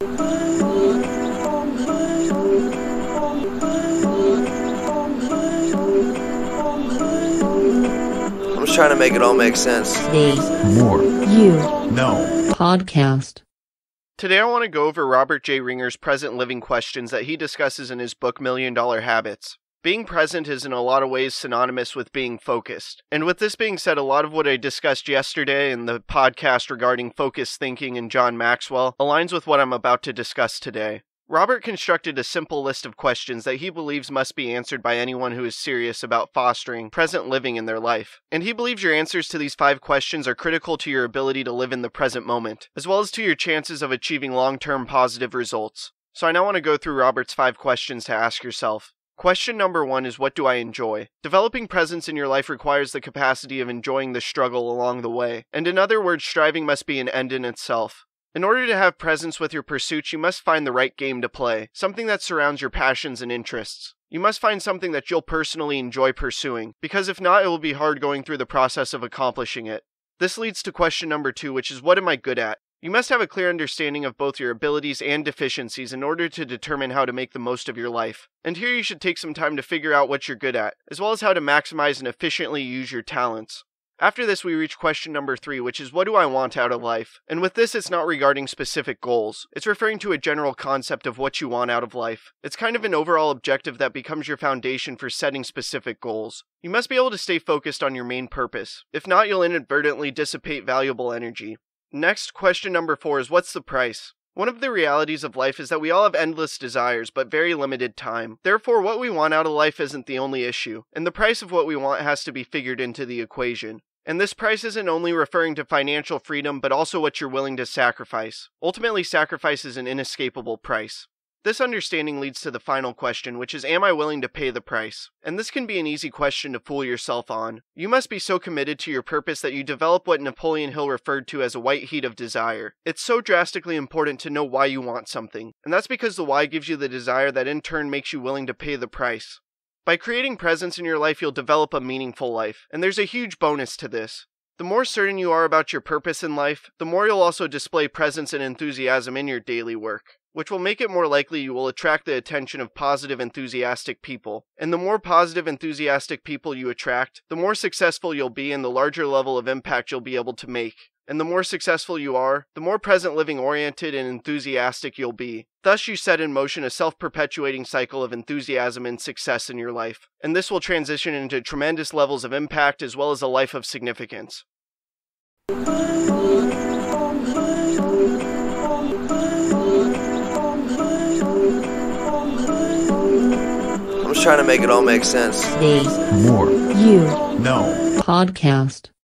I'm just trying to make it all make sense. The More You Know podcast. Today I want to go over Robert J. Ringer's present living questions that he discusses in his book $1 Million Habits. Being present is in a lot of ways synonymous with being focused. And with this being said, a lot of what I discussed yesterday in the podcast regarding focused thinking and John Maxwell aligns with what I'm about to discuss today. Robert constructed a simple list of questions that he believes must be answered by anyone who is serious about fostering present living in their life. And he believes your answers to these 5 questions are critical to your ability to live in the present moment, as well as to your chances of achieving long-term positive results. So I now want to go through Robert's 5 questions to ask yourself. Question number 1 is, what do I enjoy? Developing presence in your life requires the capacity of enjoying the struggle along the way. And in other words, striving must be an end in itself. In order to have presence with your pursuits, you must find the right game to play, something that surrounds your passions and interests. You must find something that you'll personally enjoy pursuing, because if not, it will be hard going through the process of accomplishing it. This leads to question number 2, which is, what am I good at? You must have a clear understanding of both your abilities and deficiencies in order to determine how to make the most of your life. And here you should take some time to figure out what you're good at, as well as how to maximize and efficiently use your talents. After this, we reach question number 3, which is, what do I want out of life? And with this, it's not regarding specific goals. It's referring to a general concept of what you want out of life. It's kind of an overall objective that becomes your foundation for setting specific goals. You must be able to stay focused on your main purpose. If not, you'll inadvertently dissipate valuable energy. Next, question number 4 is, what's the price? One of the realities of life is that we all have endless desires, but very limited time. Therefore, what we want out of life isn't the only issue, and the price of what we want has to be figured into the equation. And this price isn't only referring to financial freedom, but also what you're willing to sacrifice. Ultimately, sacrifice is an inescapable price. This understanding leads to the final question, which is, am I willing to pay the price? And this can be an easy question to fool yourself on. You must be so committed to your purpose that you develop what Napoleon Hill referred to as a white heat of desire. It's so drastically important to know why you want something. And that's because the why gives you the desire that in turn makes you willing to pay the price. By creating presence in your life, you'll develop a meaningful life, and there's a huge bonus to this. The more certain you are about your purpose in life, the more you'll also display presence and enthusiasm in your daily work, which will make it more likely you will attract the attention of positive, enthusiastic people. And the more positive, enthusiastic people you attract, the more successful you'll be and the larger level of impact you'll be able to make. And the more successful you are, the more present living oriented and enthusiastic you'll be. Thus you set in motion a self-perpetuating cycle of enthusiasm and success in your life. And this will transition into tremendous levels of impact as well as a life of significance. I'm just trying to make it all make sense. The More You Know podcast.